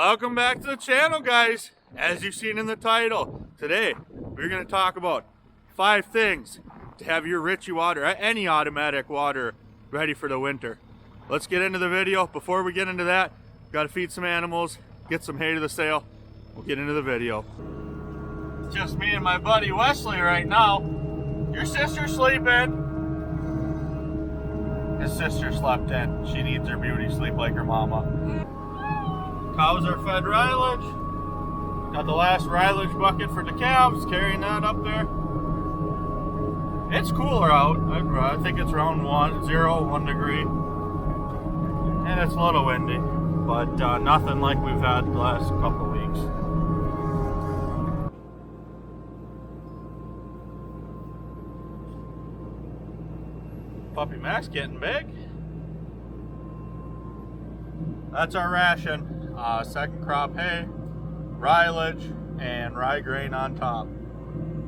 Welcome back to the channel, guys. As you've seen in the title, today we're going to talk about 5 things to have your Ritchie water, any automatic water, ready for the winter. Let's get into the video. Before we get into that, got to feed some animals, get some hay to the sale. We'll get into the video. It's just me and my buddy Wesley right now. Your sister's sleeping. His sister slept in. She needs her beauty sleep like her mama. Cows are fed rilage. Got the last rilage bucket for the calves, carrying that up there. It's cooler out. I think it's around 1 degree. And it's a little windy, but nothing like we've had the last couple of weeks. Puppy Mac's getting big. That's our ration. Second crop hay, rilage, and rye grain on top.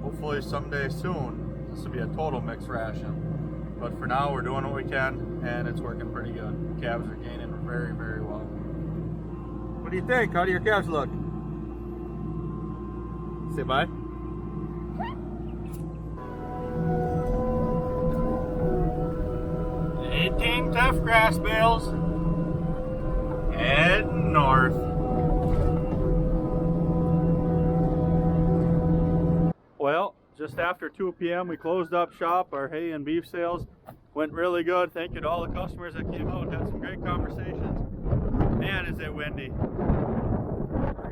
Hopefully someday soon this will be a total mixed ration. But for now we're doing what we can and it's working pretty good. Calves are gaining very, very well. What do you think? How do your calves look? Say bye. 18 tough grass bales. Head north. Well, just after 2 p.m. we closed up shop. Our hay and beef sales went really good. Thank you to all the customers that came out and had some great conversations. Man, is it windy. We're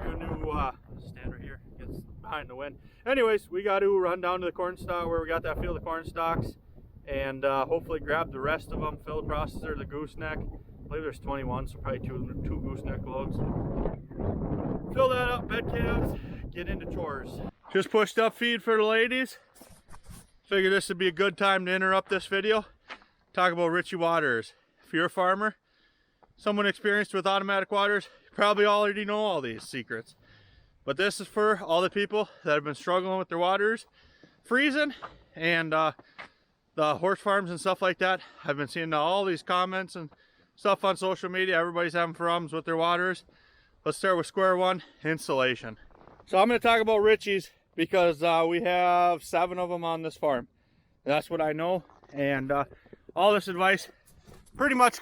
going to stand right here, gets behind the wind. Anyways, we got to run down to the corn stock where we got that field of corn stalks and hopefully grab the rest of them, fill the processor, the gooseneck. I believe there's 21, so probably two gooseneck loads. Fill that up, bed calves, get into chores. Just pushed up feed for the ladies. Figure this would be a good time to interrupt this video. Talk about Ritchie waters. If you're a farmer, someone experienced with automatic waters, you probably already know all these secrets. But this is for all the people that have been struggling with their waters freezing, and the horse farms and stuff like that. I've been seeing all these comments and stuff on social media. Everybody's having problems with their waters. Let's start with square one, installation. So I'm going to talk about Ritchies because we have 7 of them on this farm. That's what I know, and all this advice pretty much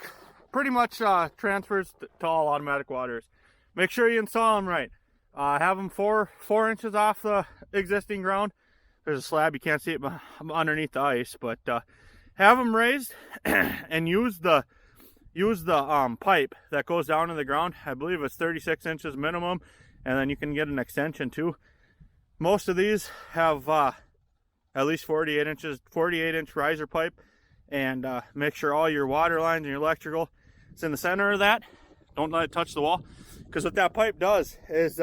transfers to all automatic waters. Make sure you install them right. Have them 4 inches off the existing ground. There's a slab, you can't see it underneath the ice, but have them raised and use the pipe that goes down in the ground. I believe it's 36 inches minimum, and then you can get an extension too. Most of these have at least 48 inch riser pipe, and make sure all your water lines and your electrical is in the center of that. Don't let it touch the wall, because what that pipe does is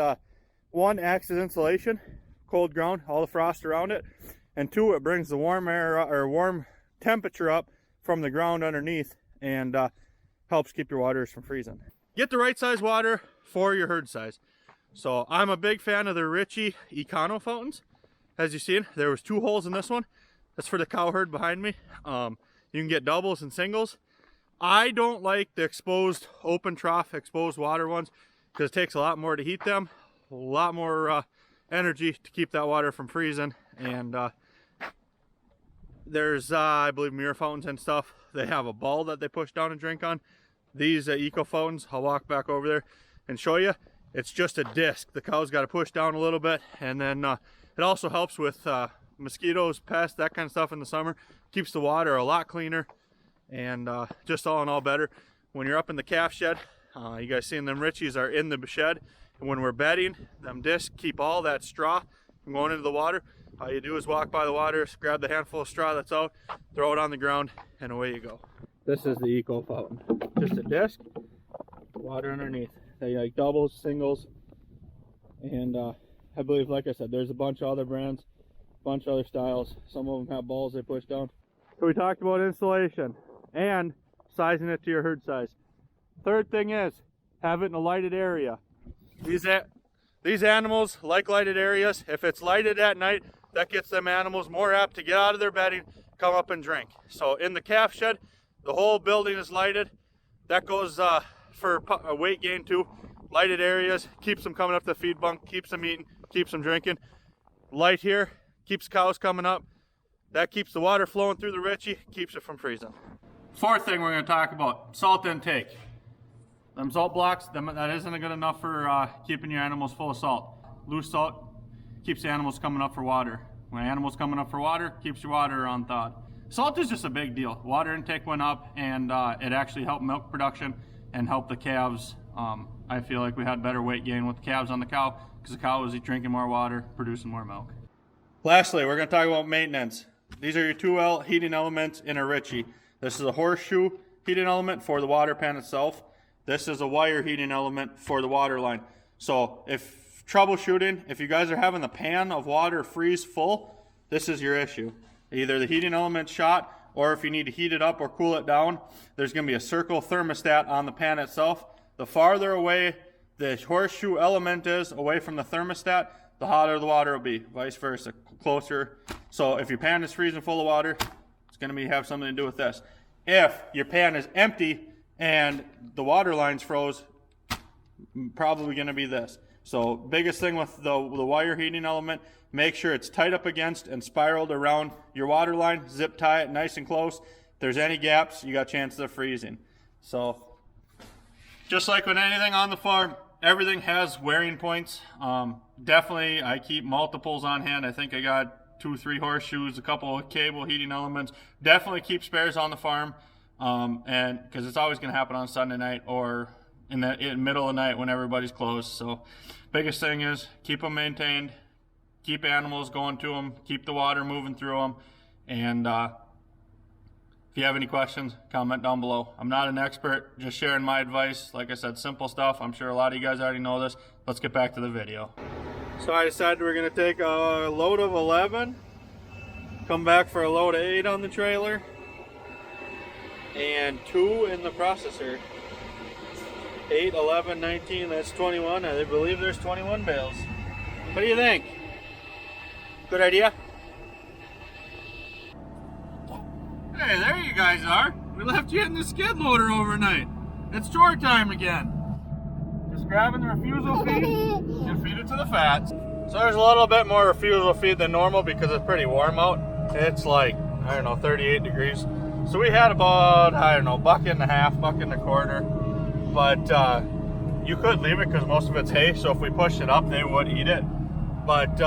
1, acts as insulation, cold ground, all the frost around it, and 2, it brings the warm air or warm temperature up from the ground underneath, and helps keep your waters from freezing. Get the right size water for your herd size. So I'm a big fan of the Ritchie Econo fountains. As you see, there was 2 holes in this one. That's for the cow herd behind me. You can get doubles and singles. I don't like the exposed, open trough, exposed water ones, because it takes a lot more to heat them, a lot more energy to keep that water from freezing. And there's, I believe, mirror fountains and stuff. They have a ball that they push down and drink on. These eco fountains, I'll walk back over there and show you. It's just a disc. The cow's got to push down a little bit, and then it also helps with mosquitoes, pests, that kind of stuff in the summer. Keeps the water a lot cleaner, and just all in all better. When you're up in the calf shed, you guys seeing them Ritchies are in the shed, and when we're bedding, them discs keep all that straw from going into the water. All you do is walk by the water, grab the handful of straw that's out, throw it on the ground, and away you go. This is the eco fountain. Just a disc, water underneath. They like doubles, singles, and I believe, like I said, there's a bunch of other brands, a bunch of other styles. Some of them have balls they push down. So we talked about installation and sizing it to your herd size. Third thing is, have it in a lighted area. These animals like lighted areas. If it's lighted at night, that gets them animals more apt to get out of their bedding, come up and drink. So in the calf shed, the whole building is lighted. That goes for weight gain too. Lighted areas keeps them coming up to the feed bunk, keeps them eating, keeps them drinking. Light here keeps cows coming up. That keeps the water flowing through the Ritchie, keeps it from freezing. Fourth thing we're going to talk about, salt intake. Them salt blocks, that isn't good enough for keeping your animals full of salt. Loose salt keeps the animals coming up for water. When animals coming up for water, keeps your water unthawed. Salt is just a big deal. Water intake went up, and it actually helped milk production and helped the calves. I feel like we had better weight gain with the calves on the cow because the cow was drinking more water, producing more milk. Lastly, we're going to talk about maintenance. These are your 2L heating elements in a Ritchie. This is a horseshoe heating element for the water pan itself. This is a wire heating element for the water line. So if troubleshooting, if you guys are having the pan of water freeze full, this is your issue. Either the heating element's shot, or if you need to heat it up or cool it down, there's going to be a circle thermostat on the pan itself. The farther away the horseshoe element is away from the thermostat, the hotter the water will be, vice versa, closer. So if your pan is freezing full of water, it's going to have something to do with this. If your pan is empty and the water line's froze, probably going to be this. So biggest thing with the wire heating element, make sure it's tight up against and spiraled around your water line. Zip tie it nice and close. If there's any gaps, you got chances of freezing. So just like with anything on the farm, everything has wearing points. Definitely, I keep multiples on hand. I think I got 2-3 horseshoes, a couple of cable heating elements. Definitely keep spares on the farm, and because it's always going to happen on Sunday night or in the middle of the night when everybody's closed. So biggest thing is keep them maintained, keep animals going to them, keep the water moving through them, and if you have any questions, comment down below. I'm not an expert, just sharing my advice. Like I said, simple stuff. I'm sure a lot of you guys already know this. Let's get back to the video. So I decided we're going to take a load of 11, come back for a load of 8 on the trailer, and 2 in the processor. 8, 11, 19, that's 21. I believe there's 21 bales. What do you think? Good idea? Hey, there you guys are. We left you in the skid loader overnight. It's chore time again. Just grabbing the refusal feed and feed it to the fats. So there's a little bit more refusal feed than normal because it's pretty warm out. It's like, I don't know, 38 degrees. So we had about, I don't know, $1.50, $1.25. But you could leave it because most of it's hay. So if we pushed it up, they would eat it. But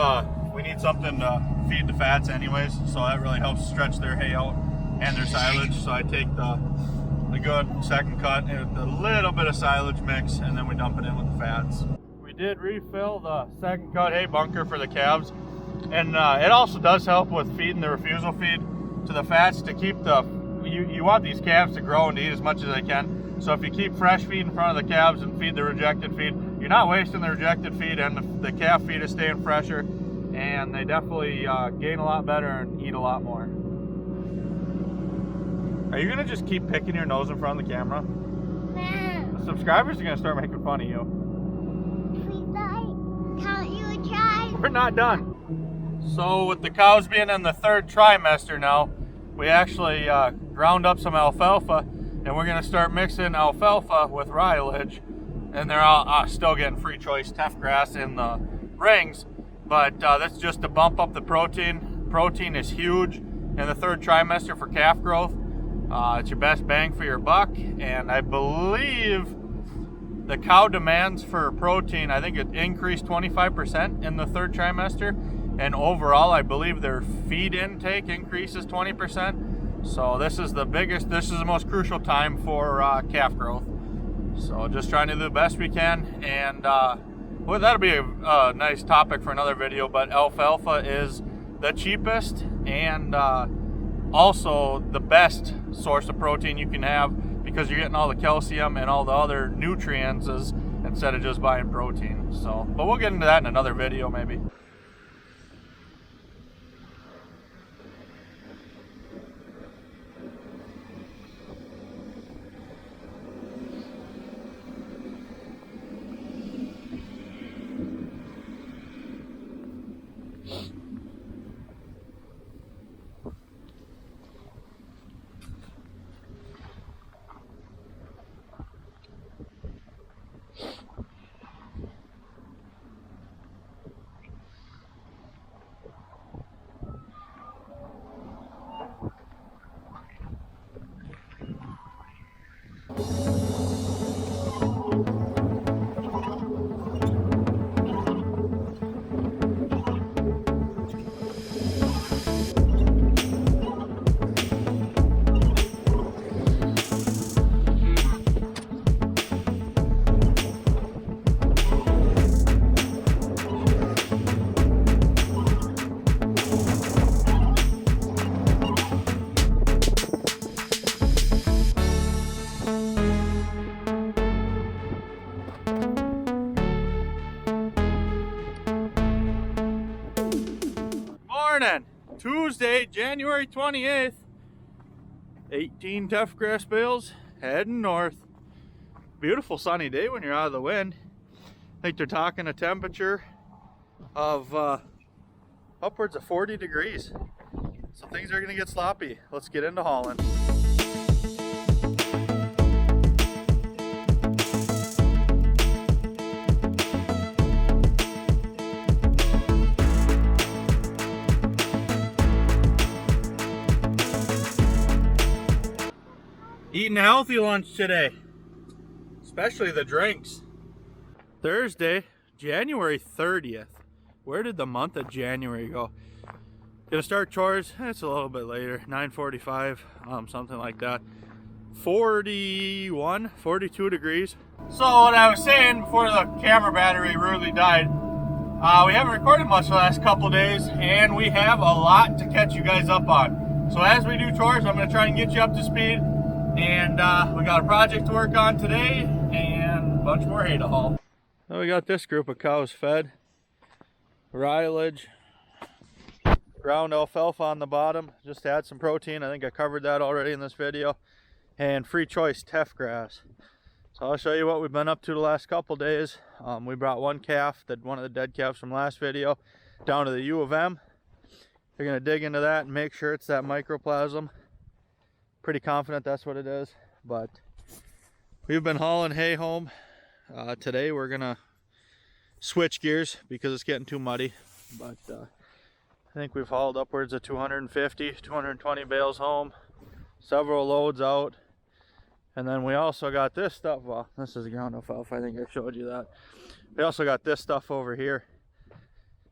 we need something to feed the fats anyways. So that really helps stretch their hay out and their silage. So I take the good second cut and a little bit of silage mix, and then we dump it in with the fats. We did refill the second cut hay bunker for the calves, and it also does help with feeding the refusal feed to the fats to keep the, you want these calves to grow and to eat as much as they can. So if you keep fresh feed in front of the calves and feed the rejected feed, you're not wasting the rejected feed, and the calf feed is staying fresher, and they definitely gain a lot better and eat a lot more. Are you gonna just keep picking your nose in front of the camera? No. The subscribers are gonna start making fun of you. Please, can't you try? We're not done. So with the cows being in the 3rd trimester now, we actually ground up some alfalfa, and we're gonna start mixing alfalfa with silage, and they're all still getting free choice teff grass in the rings, but that's just to bump up the protein. Protein is huge in the 3rd trimester for calf growth. It's your best bang for your buck, and I believe the cow demands for protein, I think it increased 25% in the 3rd trimester, and overall I believe their feed intake increases 20%. So this is the most crucial time for calf growth. So just trying to do the best we can, and well, that'll be a nice topic for another video, but alfalfa is the cheapest and also the best source of protein you can have, because you're getting all the calcium and all the other nutrients instead of just buying protein. So, but we'll get into that in another video maybe. Tuesday, January 28th. 18 tough grass bales heading north. Beautiful sunny day when you're out of the wind. I think they're talking a temperature of upwards of 40 degrees. So things are gonna get sloppy. Let's get into hauling. Eating a healthy lunch today, especially the drinks. Thursday, January 30th. Where did the month of January go? Gonna start chores. It's a little bit later, 9:45, something like that. 41, 42 degrees. So what I was saying before the camera battery really died, we haven't recorded much the last couple of days, and we have a lot to catch you guys up on. So as we do chores, I'm gonna try and get you up to speed. And we got a project to work on today and a bunch more hay to haul. So we got this group of cows fed. Rilage, ground alfalfa on the bottom, just to add some protein. I think I covered that already in this video. And free choice teff grass. So I'll show you what we've been up to the last couple days. We brought one calf, one of the dead calves from last video, down to the U of M. They're gonna dig into that and make sure it's that microplasm. Pretty confident that's what it is, but we've been hauling hay home. Today we're gonna switch gears because it's getting too muddy, but I think we've hauled upwards of 250, 220 bales home, several loads out, and then we also got this stuff. Well, this is ground alfalfa, I think I showed you that. We also got this stuff over here.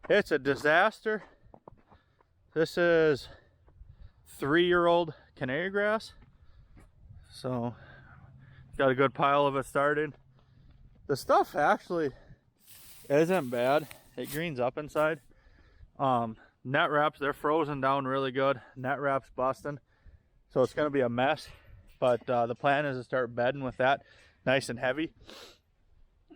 It's a disaster. This is 3-year-old canary grass, so got a good pile of it started. The stuff actually isn't bad. It greens up inside. Net wraps, they're frozen down really good. Net wraps busting, so it's going to be a mess, but the plan is to start bedding with that nice and heavy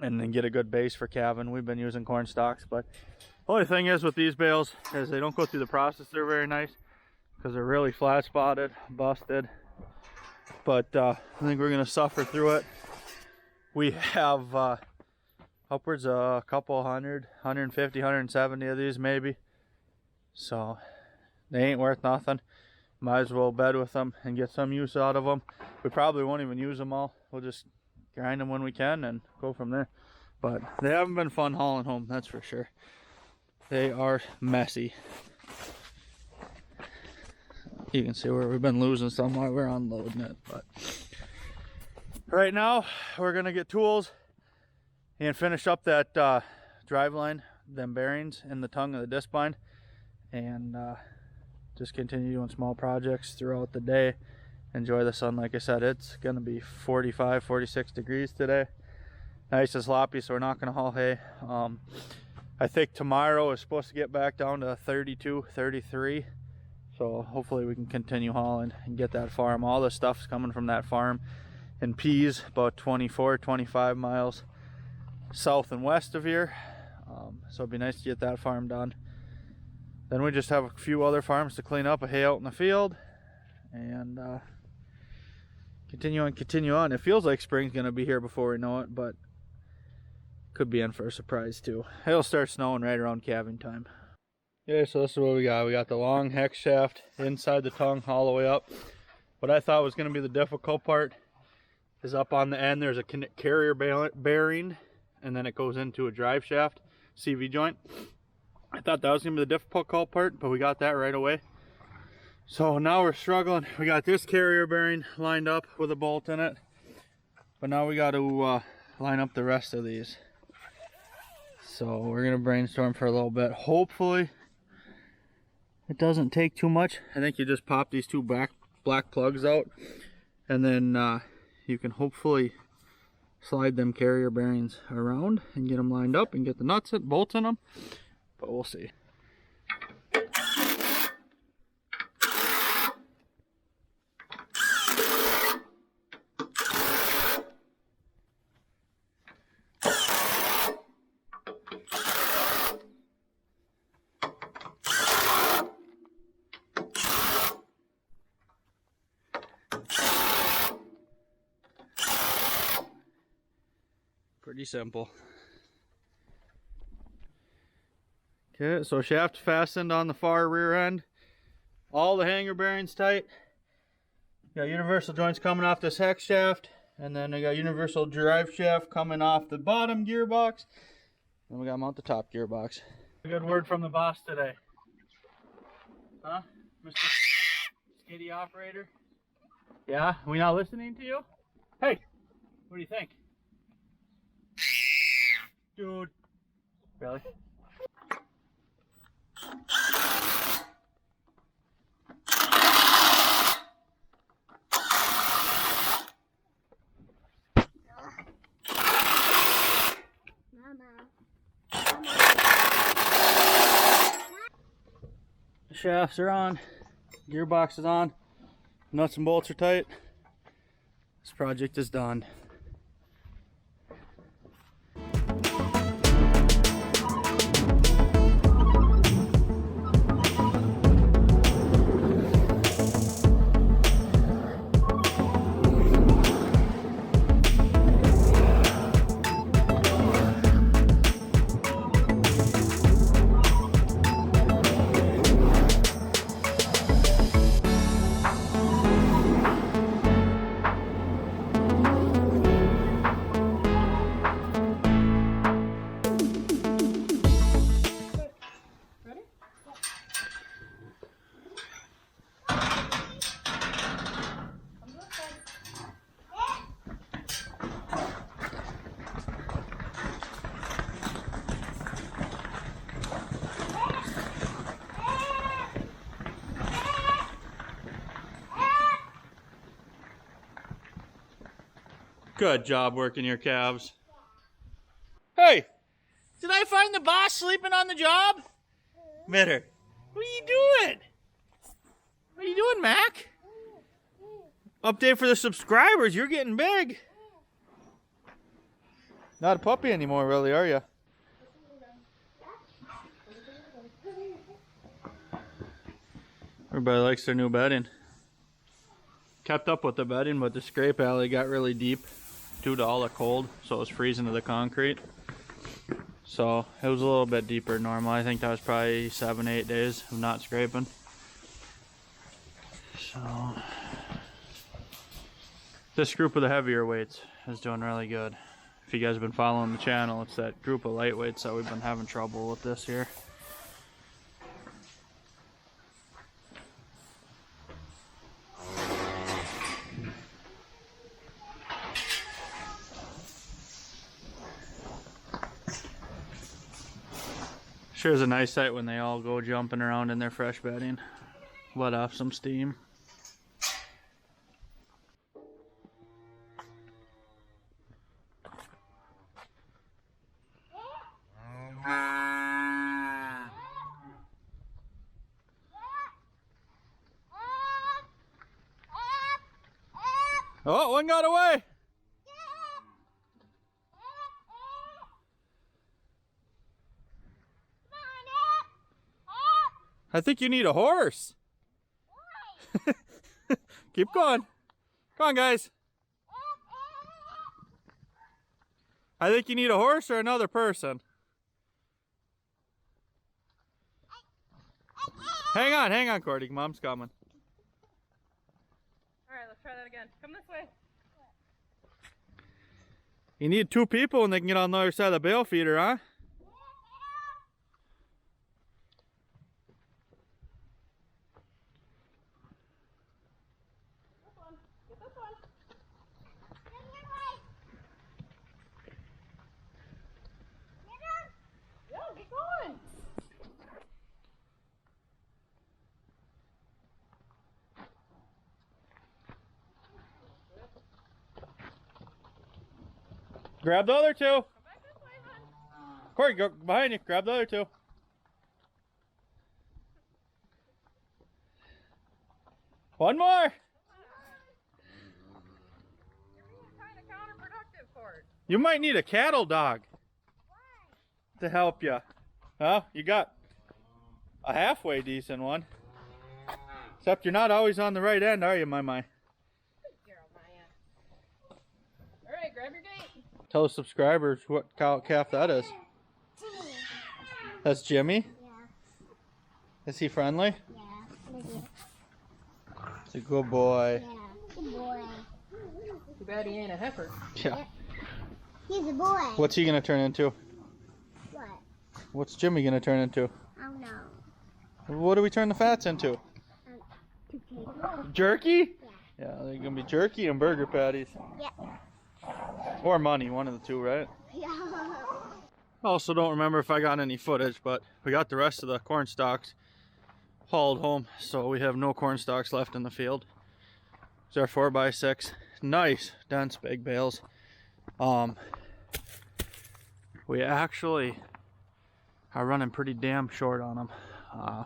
and then get a good base for calving. We've been using corn stalks, but the only thing is with these bales is they don't go through the processor very nice, because they're really flat spotted, busted. But I think we're gonna suffer through it. We have upwards of a couple hundred, 150, 170 of these maybe. So they ain't worth nothing. Might as well bed with them and get some use out of them. We probably won't even use them all. We'll just grind them when we can and go from there. But they haven't been fun hauling home, that's for sure. They are messy. You can see where we've been losing some while we're unloading it, but right now we're gonna get tools and finish up that drive line, them bearings in the tongue of the disc bind, and just continue doing small projects throughout the day. Enjoy the sun. Like I said, it's gonna be 45, 46 degrees today. Nice and sloppy, so we're not gonna haul hay. I think tomorrow is supposed to get back down to 32, 33. So hopefully we can continue hauling and get that farm. All the stuff's coming from that farm in Pease, about 24, 25 miles south and west of here. So it'd be nice to get that farm done. Then we just have a few other farms to clean up, a hay out in the field, and continue on. It feels like spring's gonna be here before we know it, but could be in for a surprise too. It'll start snowing right around calving time. Okay, so this is what we got. We got the long hex shaft inside the tongue all the way up. What I thought was going to be the difficult part is up on the end there's a carrier bearing, and then it goes into a drive shaft CV joint. I thought that was going to be the difficult part, but we got that right away. So now we're struggling. We got this carrier bearing lined up with a bolt in it, but now we got to line up the rest of these. So we're going to brainstorm for a little bit. Hopefully it doesn't take too much. I think you just pop these two black plugs out, and then you can hopefully slide them carrier bearings around and get them lined up and get the nuts and bolts in them, but we'll see. Pretty simple. Okay, so shaft fastened on the far rear end. All the hanger bearings tight. Got universal joints coming off this hex shaft. And then I got universal drive shaft coming off the bottom gearbox. And we got them out the top gearbox. A good word from the boss today. Huh, Mr. Skitty operator? Yeah, we not listening to you? Hey, what do you think? Dude. Really? The shafts are on, gearbox is on, nuts and bolts are tight. This project is done. Good job working your calves. Hey, did I find the boss sleeping on the job? Mitter, what are you doing? What are you doing, Mac? Update for the subscribers, you're getting big. Not a puppy anymore, really, are you? Everybody likes their new bedding. Kept up with the bedding, but the scrape alley got really deep due to all the cold, so it was freezing to the concrete. So it was a little bit deeper than normal. I think that was probably 7-8 days of not scraping. So this group of the heavier weights is doing really good. If you guys have been following the channel, it's that group of lightweights that we've been having trouble with this year. Sure is a nice sight when they all go jumping around in their fresh bedding. Let off some steam. Oh, one got away! I think you need a horse. Keep going. Come on, guys. I think you need a horse or another person. Hang on, Cordy. Mom's coming. All right, let's try that again. Come this way. You need two people and they can get on the other side of the bale feeder, huh? Grab the other two. Corey, go behind you. Grab the other two. One more. You're being kind of counterproductive, Cord. You might need a cattle dog to help you. Well, you got a halfway decent one. Except you're not always on the right end, are you, my? Good girl, Maya. All right, grab your gate. Tell the subscribers what calf that is. That's Jimmy? Yeah. Is he friendly? Yeah. He's a good boy. Yeah. Good boy. Too bad he ain't a heifer. Yeah. He's a boy. What's he gonna turn into? What? What's Jimmy gonna turn into? I don't know. What do we turn the fats into? Jerky? Yeah, they're gonna be jerky and burger patties. Yeah. Or money, one of the two, right? Yeah. I also don't remember if I got any footage, but we got the rest of the corn stalks hauled home, so we have no corn stalks left in the field. It's our 4x6. Nice, dense, big bales. We actually are running pretty damn short on them. I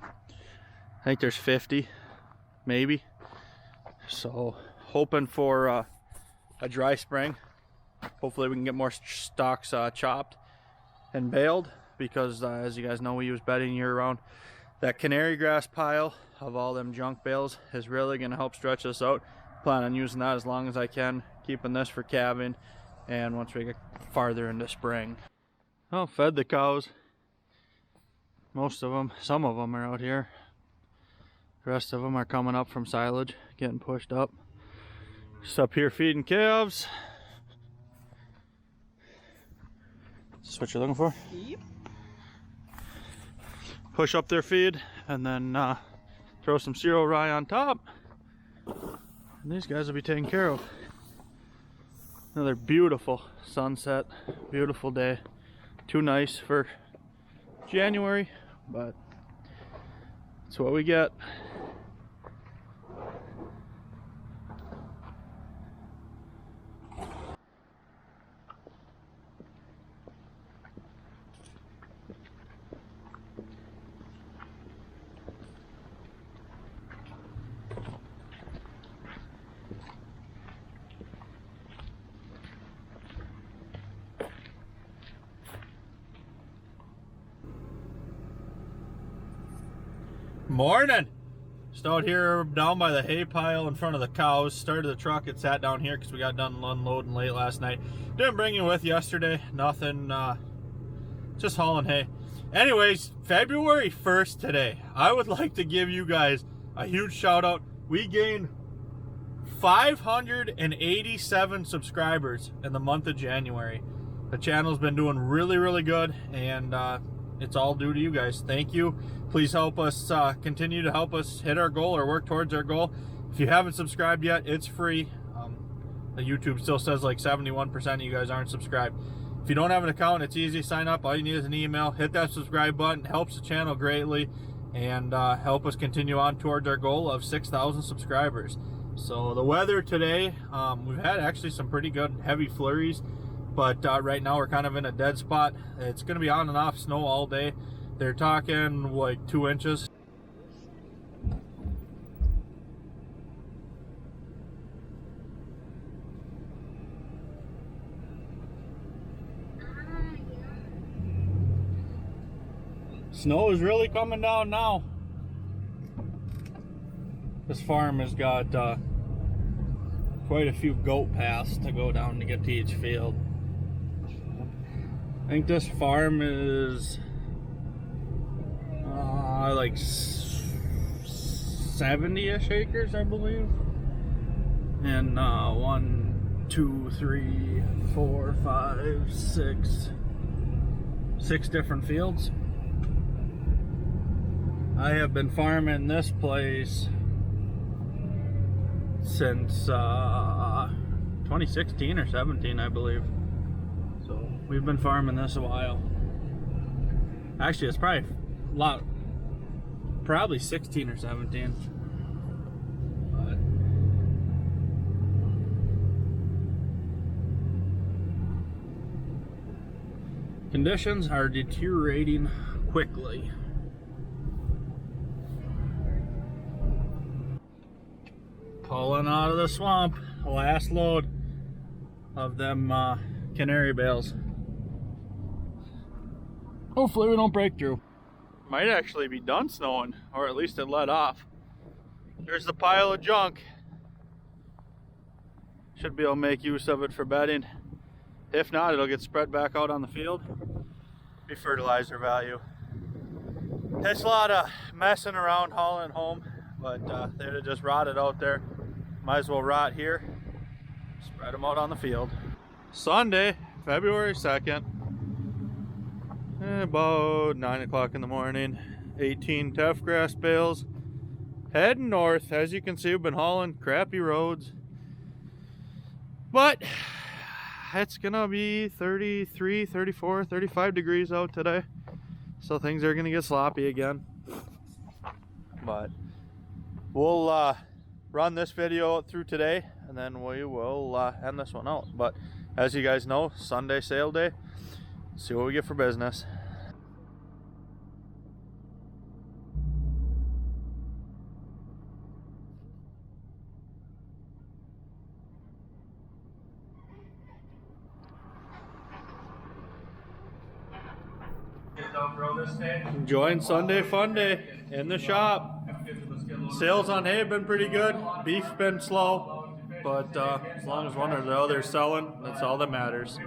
think there's 50, maybe. So, hoping for a dry spring. Hopefully we can get more stalks chopped and baled, because as you guys know, we use bedding year round. That canary grass pile of all them junk bales is really going to help stretch us out. Plan on using that as long as I can, keeping this for calving, and once we get farther into spring. Oh, fed the cows. Most of them, some of them are out here. The rest of them are coming up from silage, getting pushed up. Just up here feeding calves. Is this what you're looking for? Yep. Push up their feed and then throw some cereal rye on top. And these guys will be taken care of. Another beautiful sunset, beautiful day. Too nice for January, but that's what we get. Morning! Just out here down by the hay pile in front of the cows. Started the truck, it sat down here because we got done unloading late last night. Didn't bring you with yesterday, nothing, just hauling hay. Anyways, February 1st today, I would like to give you guys a huge shout out. We gained 587 subscribers in the month of January. The channel's been doing really, really good, and it's all due to you guys. Thank you. Please help us continue to help us hit our goal or work towards our goal. If you haven't subscribed yet, it's free. The YouTube still says like 71% of you guys aren't subscribed. If you don't have an account, it's easy. Sign up. All you need is an email. Hit that subscribe button. It helps the channel greatly, and help us continue on towards our goal of 6,000 subscribers. So the weather today, we've had actually some pretty good heavy flurries, but right now we're kind of in a dead spot. It's going to be on and off snow all day. They're talking like 2 inches. Snow is really coming down now. This farm has got quite a few goat paths to go down to get to each field. I think this farm is like 70-ish acres, I believe. And 1, 2, 3, 4, 5, 6 different fields. I have been farming this place since 2016 or 17, I believe. So we've been farming this a while. Actually, it's probably a lot, probably 16 or 17. But conditions are deteriorating quickly. Pulling out of the swamp, last load of them canary bales. Hopefully we don't break through. Might actually be done snowing, or at least it let off. There's the pile of junk. Should be able to make use of it for bedding. If not, it'll get spread back out on the field. Be fertilizer value. It's a lot of messing around hauling home, but they'd just rotted out there. Might as well rot here. Spread them out on the field. Sunday, February 2nd. About 9 o'clock in the morning. 18 tough grass bales. Heading north. As you can see, we've been hauling crappy roads. But it's gonna be 33, 34, 35 degrees out today. So things are gonna get sloppy again. But we'll run this video through today, and then we will end this one out. But as you guys know, Sunday sale day. See what we get for business. Enjoying Sunday fun day in the shop. Sales on hay have been pretty good. Beef's been slow, but as long as one or the other is selling, that's all that matters.